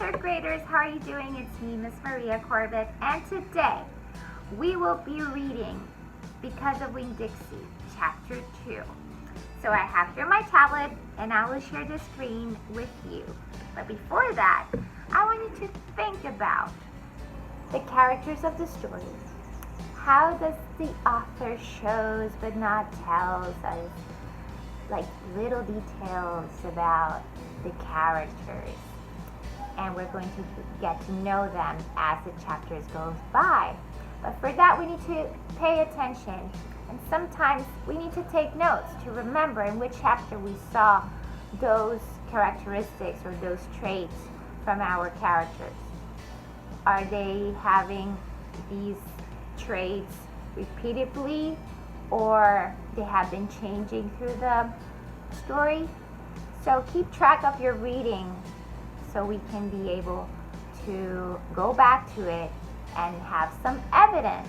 third graders, how are you doing? It's me, Miss Maria Corbett, and today we will be reading Because of Winn, Dixie, Chapter 2. So I have here my tablet, and I will share the screen with you. But before that, I want you to think about the characters of the story. How does the author shows but not tells us like little details about the characters, and we're going to get to know them as the chapters goes by. But for that, we need to pay attention, and sometimes we need to take notes to remember in which chapter we saw those characteristics or those traits from our characters. Are they having these traits repeatedly, or they have been changing through the story? So keep track of your reading so we can be able to go back to it and have some evidence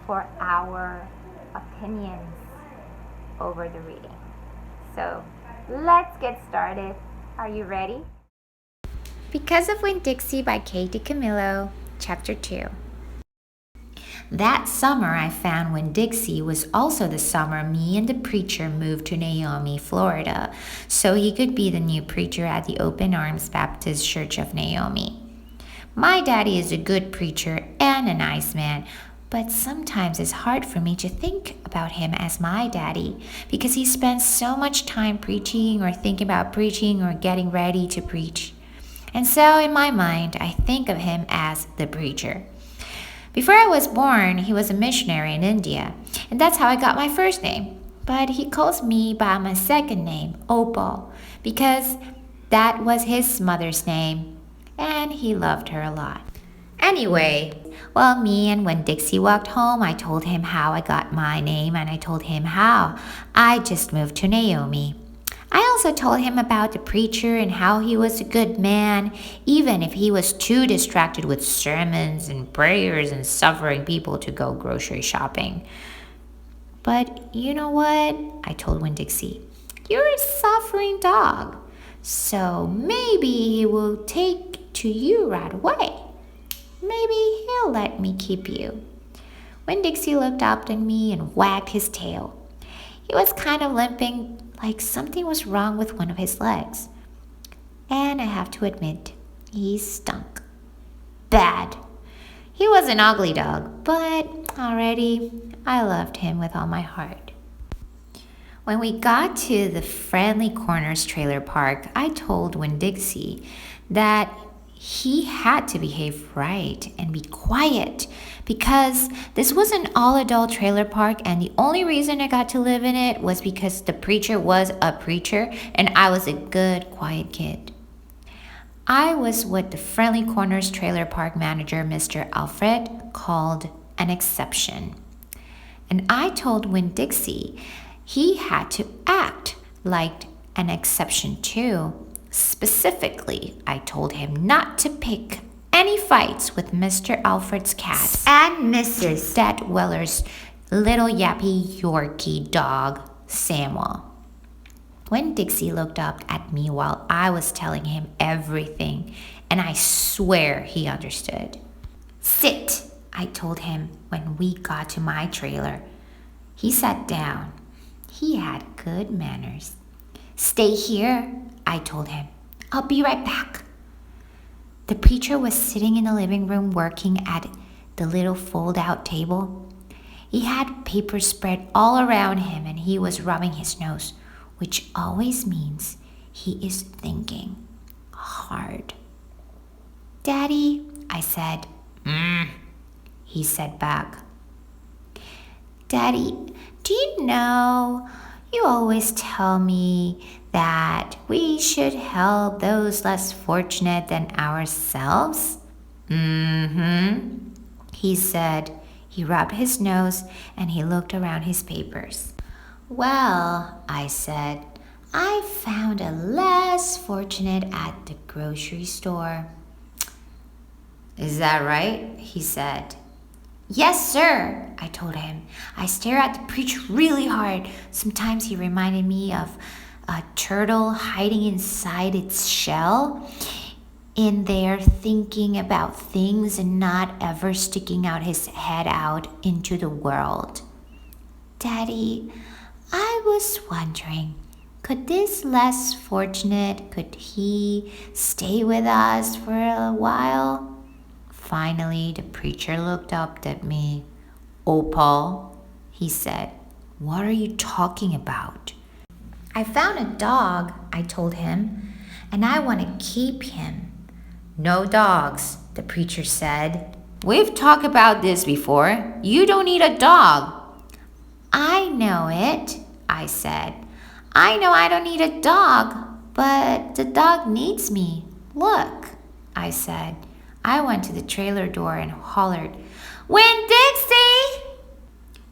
for our opinions over the reading. So let's get started. Are you ready? Because of Winn, Dixie by Kate DiCamillo, Chapter 2. That summer, I found Winn, Dixie was also the summer me and the preacher moved to Naomi, Florida, so he could be the new preacher at the Open Arms Baptist Church of Naomi. My daddy is a good preacher and a nice man, but sometimes it's hard for me to think about him as my daddy because he spends so much time preaching or thinking about preaching or getting ready to preach. And so in my mind, I think of him as the preacher. Before I was born, he was a missionary in India, and that's how I got my first name. But he calls me by my second name, Opal, because that was his mother's name, and he loved her a lot. Anyway, while me and Winn, Dixie walked home, I told him how I got my name, and I told him how I just moved to Naomi. I also told him about the preacher and how he was a good man, even if he was too distracted with sermons and prayers and suffering people to go grocery shopping. But you know what? I told Winn, Dixie, you're a suffering dog, so maybe he will take to you right away. Maybe he'll let me keep you. Winn, Dixie looked up at me and wagged his tail. He was kind of limping, like something was wrong with one of his legs. And I have to admit, he stunk. Bad. He was an ugly dog, but already I loved him with all my heart. When we got to the Friendly Corners trailer park, I told Winn, Dixie that he had to behave right and be quiet because this was an all-adult trailer park, and the only reason I got to live in it was because the preacher was a preacher and I was a good, quiet kid. I was what the Friendly Corners trailer park manager, Mr. Alfred, called an exception. And I told Winn, Dixie he had to act like an exception too. Specifically, I told him not to pick any fights with Mr. Alfred's cat and Mrs. Detweller's little yappy Yorkie dog, Samuel. Winn, Dixie looked up at me while I was telling him everything, and I swear he understood. Sit, I told him when we got to my trailer. He sat down. He had good manners. Stay here, I told him. I'll be right back. The preacher was sitting in the living room working at the little fold-out table. He had paper spread all around him and he was rubbing his nose, which always means he is thinking hard. Daddy, I said. He said back. Daddy, do you know, you always tell me that we should help those less fortunate than ourselves? He said. He rubbed his nose and he looked around his papers. Well, I said, I found a less fortunate at the grocery store. Is that right? He said. Yes, sir, I told him. I stared at the preacher really hard. Sometimes he reminded me of a turtle hiding inside its shell. in there thinking about things and not ever sticking out his head out into the world. Daddy, I was wondering, could this less fortunate, could he stay with us for a while? Finally, the preacher looked up at me. Opal, he said, what are you talking about? I found a dog, I told him, and I want to keep him. No dogs, the preacher said. We've talked about this before. You don't need a dog. I know it, I said. I know I don't need a dog, but the dog needs me. Look, I said. I went to the trailer door and hollered, Winn Dixie!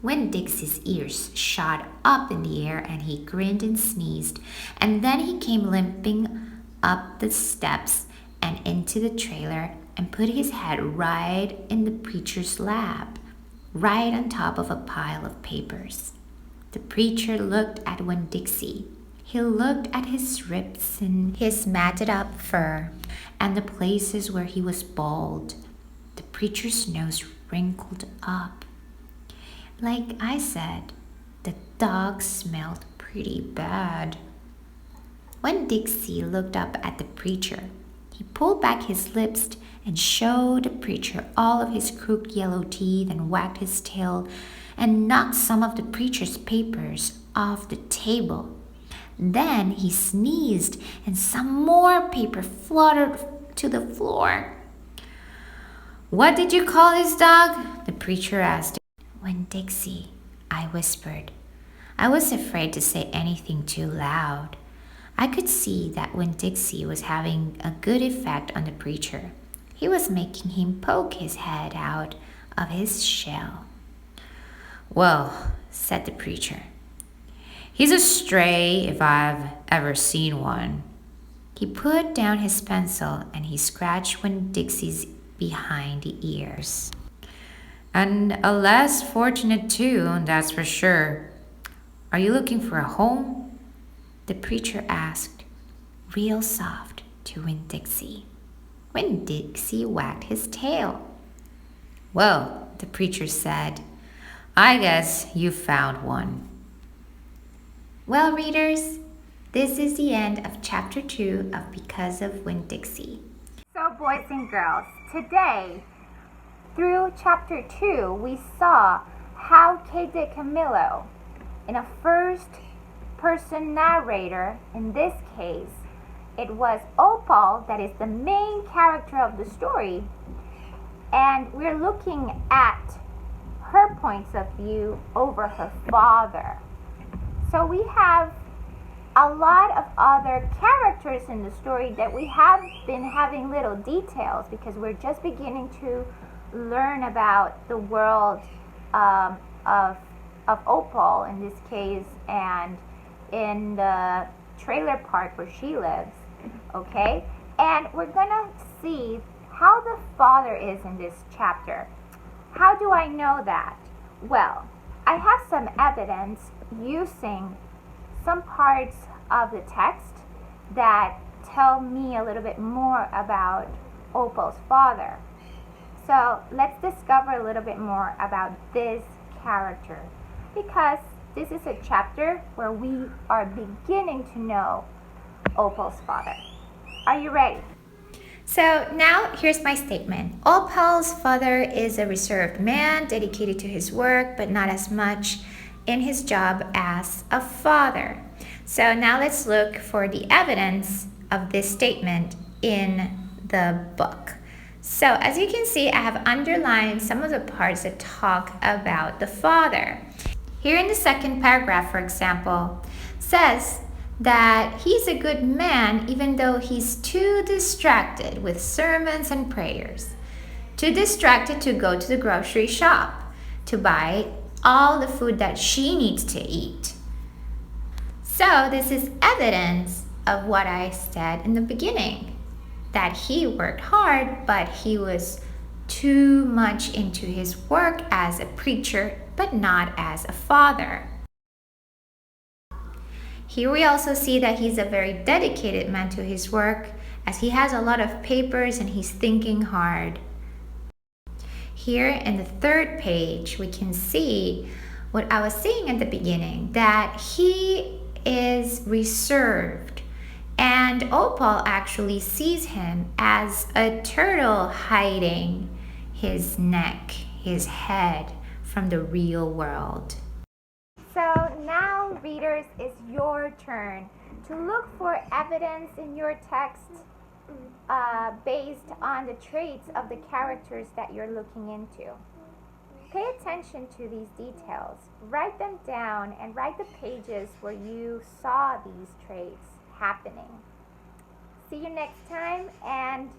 Winn Dixie's ears shot up in the air and he grinned and sneezed, and then he came limping up the steps and into the trailer and put his head right in the preacher's lap, right on top of a pile of papers. The preacher looked at Winn Dixie. He looked at his ribs and his matted up fur and the places where he was bald. The preacher's nose wrinkled up. Like I said, the dog smelled pretty bad. When Dixie looked up at the preacher, he pulled back his lips and showed the preacher all of his crooked yellow teeth and wagged his tail and knocked some of the preacher's papers off the table. Then he sneezed and some more paper fluttered to the floor. What did you call this dog? The preacher asked. Winn Dixie, I whispered. I was afraid to say anything too loud. I could see that Winn Dixie was having a good effect on the preacher. He was making him poke his head out of his shell. Well, said the preacher, he's a stray if I've ever seen one. He put down his pencil and he scratched Winn Dixie's behind the ears. And a less fortunate too, that's for sure. Are you looking for a home? The preacher asked, real soft, to Winn Dixie. Winn Dixie wagged his tail. Well, the preacher said, I guess you found one. Well, readers, this is the end of chapter 2 of Because of Winn Dixie. So, boys and girls, today, through chapter 2, we saw how Kay DiCamillo, in a first-person narrator, in this case, it was Opal that is the main character of the story, and we're looking at her points of view over her father. So we have a lot of other characters in the story that we have been having little details because we're just beginning to learn about the world of Opal in this case, and in the trailer park where she lives, okay? And we're gonna see how the father is in this chapter. How do I know that? Well, I have some evidence using some parts of the text that tell me a little bit more about Opal's father. So let's discover a little bit more about this character, because this is a chapter where we are beginning to know Opal's father. Are you ready? So now here's my statement. Opal's father is a reserved man, dedicated to his work, but not as much in his job as a father. So now let's look for the evidence of this statement in the book. So as you can see, I have underlined some of the parts that talk about the father. Here in the second paragraph, for example, says that he's a good man even though he's too distracted with sermons and prayers, too distracted to go to the grocery shop to buy all the food that she needs to eat. So this is evidence of what I said in the beginning, that he worked hard, but he was too much into his work as a preacher, but not as a father. Here we also see that he's a very dedicated man to his work, as he has a lot of papers and he's thinking hard. Here in the third page, we can see what I was saying at the beginning, that he is reserved. And Opal actually sees him as a turtle hiding his neck, his head from the real world. So now, readers, it's your turn to look for evidence in your text based on the traits of the characters that you're looking into. Pay attention to these details. Write them down and write the pages where you saw these traits happening. See you next time, and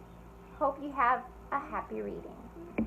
hope you have a happy reading.